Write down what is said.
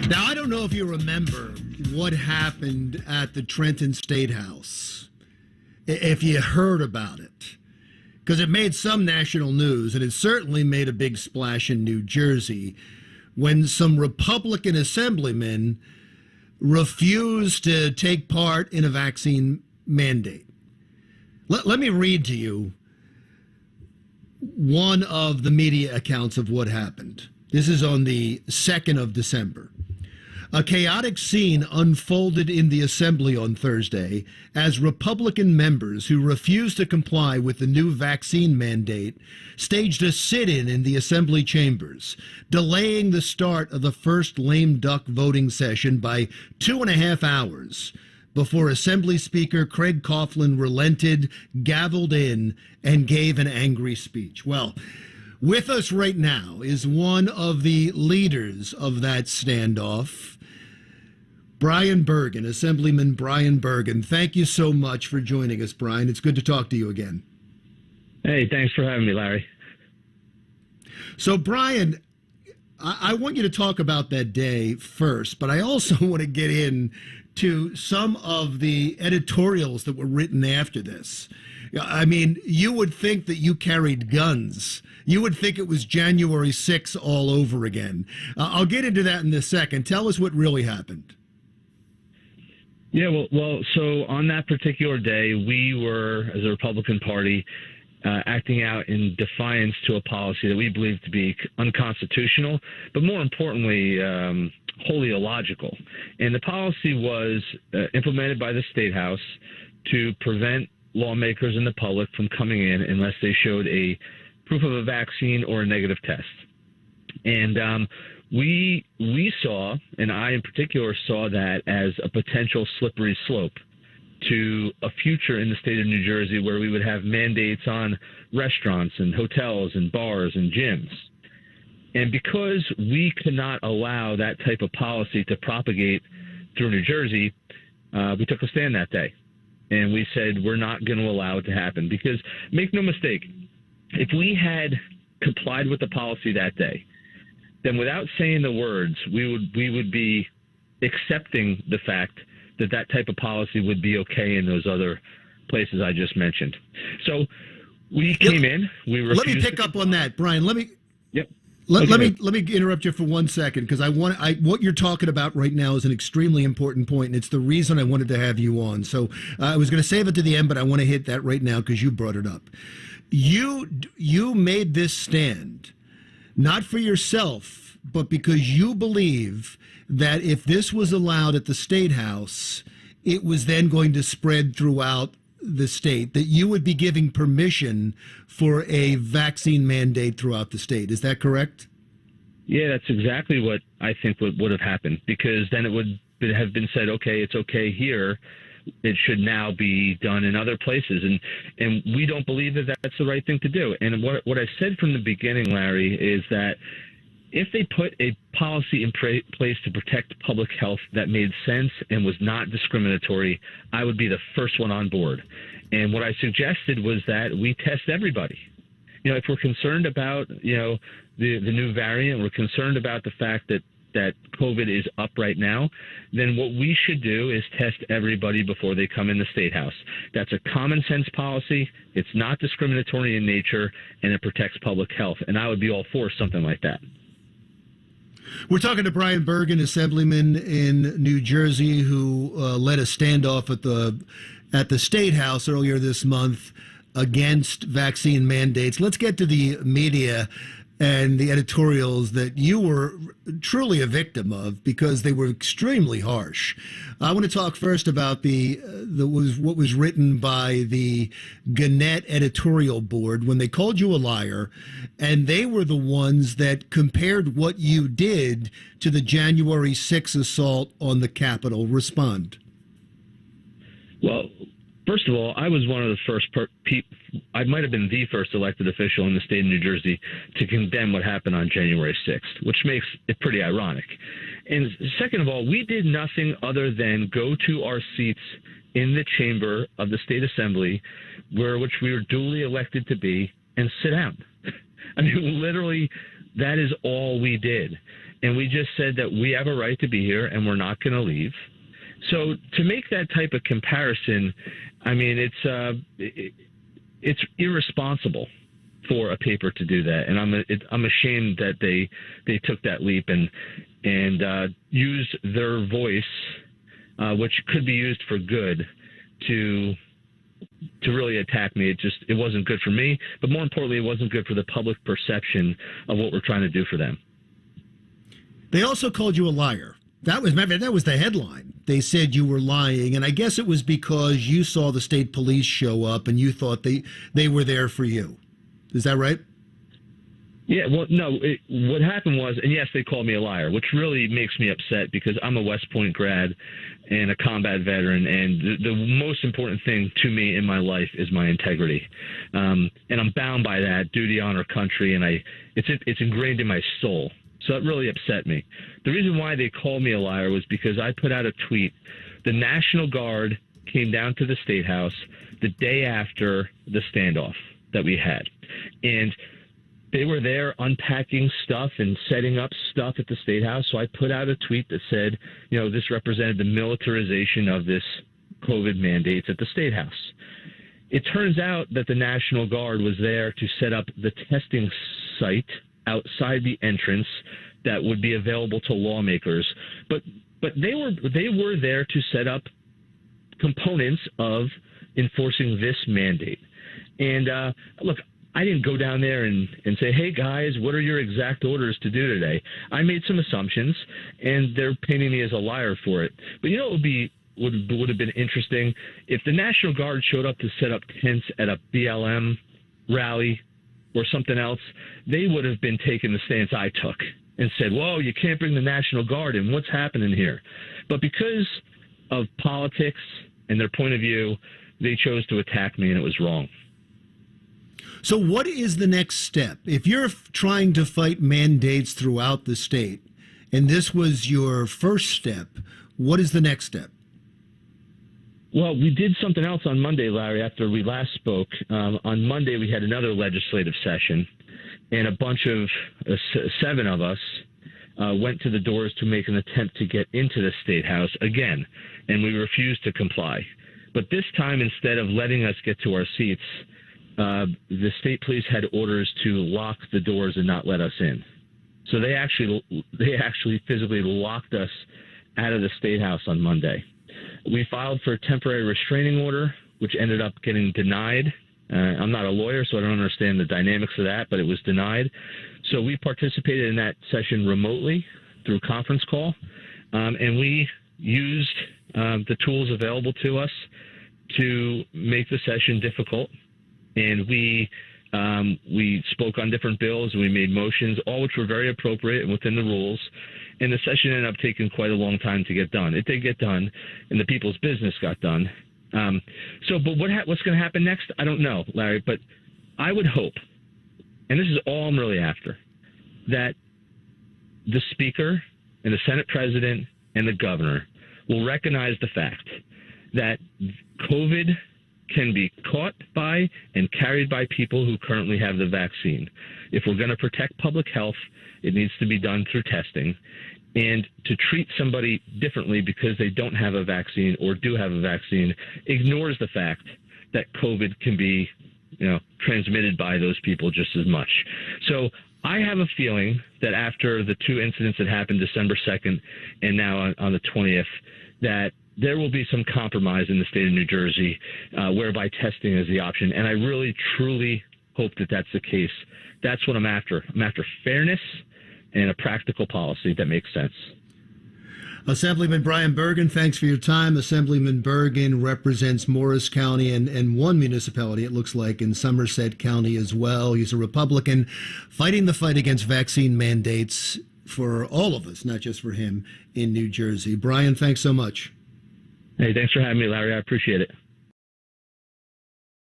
Now, I don't know if you remember what happened at the Trenton Statehouse, if you heard about it, because it made some national news, and it certainly made a big splash in New Jersey when some Republican assemblymen refused to take part in a vaccine mandate. Let me read to you one of the media accounts of what happened. This is on the 2nd of December. A chaotic scene unfolded in the assembly on Thursday as Republican members who refused to comply with the new vaccine mandate staged a sit-in in the assembly chambers, delaying the start of the first lame duck voting session by 2.5 hours before Assembly Speaker Craig Coughlin relented, gavelled in, and gave an angry speech. Well, with us right now is one of the leaders of that standoff, Brian Bergen, Assemblyman Brian Bergen. Thank you so much for joining us, Brian. It's good to talk to you again. Hey, thanks for having me, Larry. So, Brian, I want you to talk about that day first, but I also want to get into some of the editorials that were written after this. I mean, you would think that you carried guns. You would think it was January 6th all over again. I'll get into that in a second. Tell us what really happened. Yeah, well, so on that particular day, we were, as a Republican Party, acting out in defiance to a policy that we believe to be unconstitutional, but more importantly, wholly illogical. And the policy was implemented by the Statehouse to prevent lawmakers and the public from coming in unless they showed a proof of a vaccine or a negative test. And we saw, and I in particular saw that as a potential slippery slope to a future in the state of New Jersey where we would have mandates on restaurants and hotels and bars and gyms. And because we could not allow that type of policy to propagate through New Jersey, we took a stand that day. And we said we're not going to allow it to happen because, make no mistake, if we had complied with the policy that day, then without saying the words, we would be accepting the fact that that type of policy would be okay in those other places I just mentioned. So we came in. We refused. Let me pick up on that, Brian. Let me interrupt you for 1 second because what you're talking about right now is an extremely important point, and it's the reason I wanted to have you on. So I was going to save it to the end, but I want to hit that right now because you brought it up. You made this stand not for yourself, but because you believe that if this was allowed at the Statehouse, it was then going to spread throughout the state, that you would be giving permission for a vaccine mandate throughout the state. Is that correct? Yeah, that's exactly what I think would have happened, because then it would have been said, okay, it's okay here. It should now be done in other places. And we don't believe that that's the right thing to do. And what I said from the beginning, Larry, is that if they put a policy in place to protect public health that made sense and was not discriminatory, I would be the first one on board. And what I suggested was that we test everybody. You know, if we're concerned about, the new variant, we're concerned about the fact that COVID is up right now, then what we should do is test everybody before they come in the Statehouse. That's a common sense policy. It's not discriminatory in nature, and it protects public health. And I would be all for something like that. We're talking to Brian Bergen, Assemblyman in New Jersey, who led a standoff at the Statehouse earlier this month against vaccine mandates. Let's get to the media and the editorials that you were truly a victim of because they were extremely harsh. I want to talk first about what was written by the Gannett editorial board when they called you a liar, and they were the ones that compared what you did to the January 6th assault on the Capitol. Respond. Well, first of all, I was one of the first I might have been the first elected official in the state of New Jersey to condemn what happened on January 6th, which makes it pretty ironic. And second of all, we did nothing other than go to our seats in the chamber of the state assembly, which we were duly elected to be, and sit down. I mean, literally, That is all we did. And we just said that we have a right to be here and we're not going to leave. So to make that type of comparison, I mean, it's irresponsible for a paper to do that. And I'm ashamed that they took that leap and used their voice, which could be used for good, to really attack me. It wasn't good for me, but more importantly, it wasn't good for the public perception of what we're trying to do for them. They also called you a liar. That was the headline. They said you were lying, and I guess it was because you saw the state police show up and you thought they were there for you. Is that right? Yeah, well, no, what happened was, and yes, they called me a liar, which really makes me upset because I'm a West Point grad and a combat veteran, and the most important thing to me in my life is my integrity. And I'm bound by that, duty, honor, country, and it's ingrained in my soul. So that really upset me. The reason why they called me a liar was because I put out a tweet. The National Guard came down to the Statehouse the day after the standoff that we had. And they were there unpacking stuff and setting up stuff at the Statehouse. So I put out a tweet that said, this represented the militarization of this COVID mandates at the Statehouse. It turns out that the National Guard was there to set up the testing site outside the entrance that would be available to lawmakers. But they were there to set up components of enforcing this mandate. And look, I didn't go down there and say, hey, guys, what are your exact orders to do today? I made some assumptions, and they're painting me as a liar for it. But it would have been interesting if the National Guard showed up to set up tents at a BLM rally or something else. They would have been taking the stance I took and said, whoa, you can't bring the National Guard in. What's happening here? But because of politics and their point of view, they chose to attack me, and it was wrong. So what is the next step? If you're trying to fight mandates throughout the state, and this was your first step, what is the next step? Well, we did something else on Monday, Larry, after we last spoke. On Monday, we had another legislative session, and a bunch of 7 of us went to the doors to make an attempt to get into the Statehouse again, and we refused to comply. But this time, instead of letting us get to our seats, the state police had orders to lock the doors and not let us in. So they actually physically locked us out of the Statehouse on Monday. We filed for a temporary restraining order, which ended up getting denied. I'm not a lawyer, so I don't understand the dynamics of that, but it was denied. So we participated in that session remotely through conference call, and we used the tools available to us to make the session difficult. And we spoke on different bills, and we made motions, all which were very appropriate and within the rules. And the session ended up taking quite a long time to get done. It did get done, and the people's business got done. But what's going to happen next? I don't know, Larry. But I would hope, and this is all I'm really after, that the Speaker and the Senate President and the Governor will recognize the fact that COVID can be caught by and carried by people who currently have the vaccine. If we're going to protect public health, it needs to be done through testing. And to treat somebody differently because they don't have a vaccine or do have a vaccine ignores the fact that COVID can be, transmitted by those people just as much. So I have a feeling that after the 2 incidents that happened December 2nd and now on the 20th, that there will be some compromise in the state of New Jersey whereby testing is the option. And I really, truly hope that that's the case. That's what I'm after. I'm after fairness and a practical policy that makes sense. Assemblyman Brian Bergen, thanks for your time. Assemblyman Bergen represents Morris County and one municipality, it looks like, in Somerset County as well. He's a Republican fighting the fight against vaccine mandates for all of us, not just for him, in New Jersey. Brian, thanks so much. Hey, thanks for having me, Larry. I appreciate it.